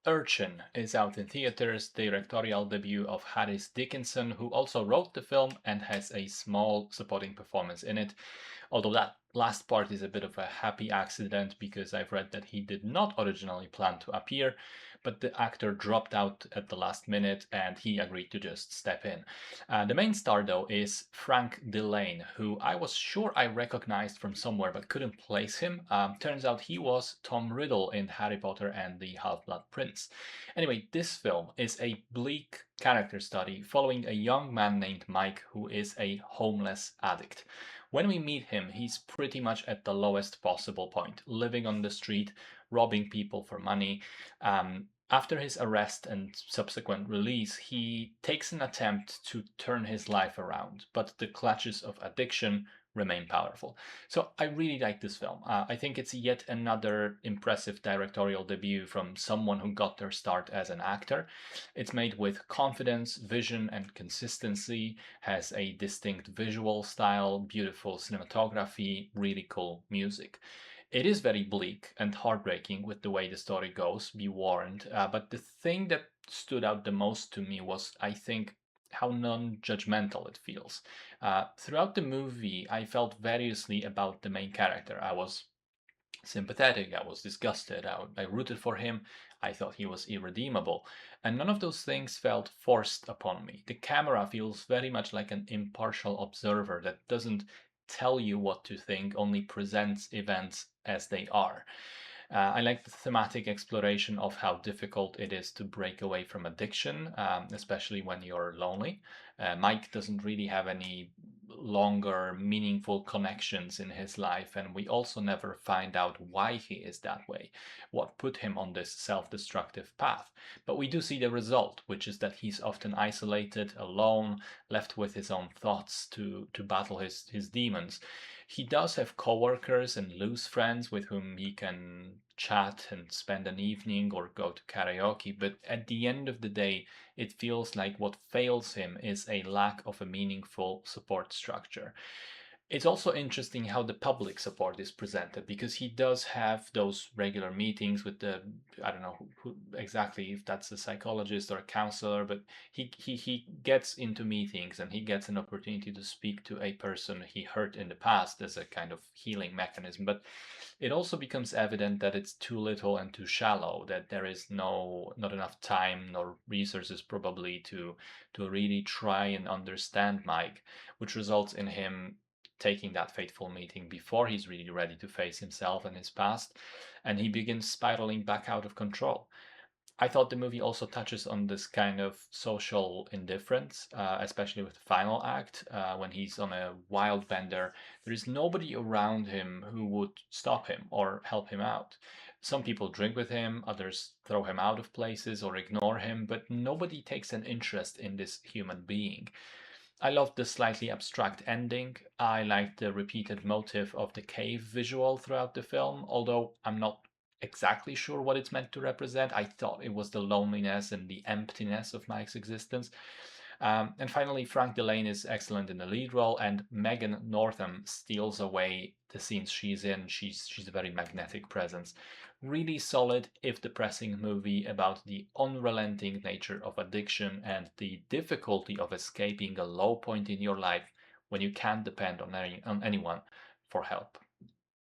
Urchin is out in theaters, the directorial debut of Harris Dickinson, who also wrote the film and has a small supporting performance in it. Although that last part is a bit of a happy accident because I've read that he did not originally plan to appear, but the actor dropped out at the last minute and he agreed to just step in. The main star, though, is Frank Delane, who I was sure I recognized from somewhere but couldn't place him. Turns out he was Tom Riddle in Harry Potter and the Half-Blood Prince. Anyway, this film is a bleak character study following a young man named Mike who is a homeless addict. When we meet him, he's pretty much at the lowest possible point, living on the street, robbing people for money. After his arrest and subsequent release, he takes an attempt to turn his life around, but the clutches of addiction remain powerful. So I really like this film. I think it's yet another impressive directorial debut from someone who got their start as an actor. It's made with confidence, vision, and consistency, has a distinct visual style, beautiful cinematography, really cool music. It is very bleak and heartbreaking with the way the story goes, be warned. But the thing that stood out the most to me was, I think, how non judgmental it feels. Throughout the movie, I felt variously about the main character. I was sympathetic, I was disgusted, I rooted for him, I thought he was irredeemable. And none of those things felt forced upon me. The camera feels very much like an impartial observer that doesn't tell you what to think, only presents events as they are. I like the thematic exploration of how difficult it is to break away from addiction, especially when you're lonely. Mike doesn't really have any longer meaningful connections in his life, and we also never find out why he is that way, what put him on this self destructive path. But we do see the result, which is that he's often isolated, alone, left with his own thoughts to battle his demons. He does have coworkers and loose friends with whom he can chat and spend an evening or go to karaoke, but at the end of the day, it feels like what fails him is a lack of a meaningful support structure. It's also interesting how the public support is presented because he does have those regular meetings with the, I don't know who exactly, if that's a psychologist or a counselor, but he gets into meetings and he gets an opportunity to speak to a person he hurt in the past as a kind of healing mechanism. But it also becomes evident that it's too little and too shallow, that there is not enough time nor resources probably to really try and understand Mike, which results in him taking that fateful meeting before he's really ready to face himself and his past, and he begins spiraling back out of control. I thought the movie also touches on this kind of social indifference, especially with the final act, when he's on a wild bender. There is nobody around him who would stop him or help him out. Some people drink with him, others throw him out of places or ignore him, but nobody takes an interest in this human being. I love the slightly abstract ending. I like the repeated motif of the cave visual throughout the film, although I'm not exactly sure what it's meant to represent. I thought it was the loneliness and the emptiness of Mike's existence. And finally, Frank Delane is excellent in the lead role, and Megan Northam steals away the scenes she's in. She's a very magnetic presence. Really solid, if depressing movie about the unrelenting nature of addiction and the difficulty of escaping a low point in your life when you can't depend on anyone for help.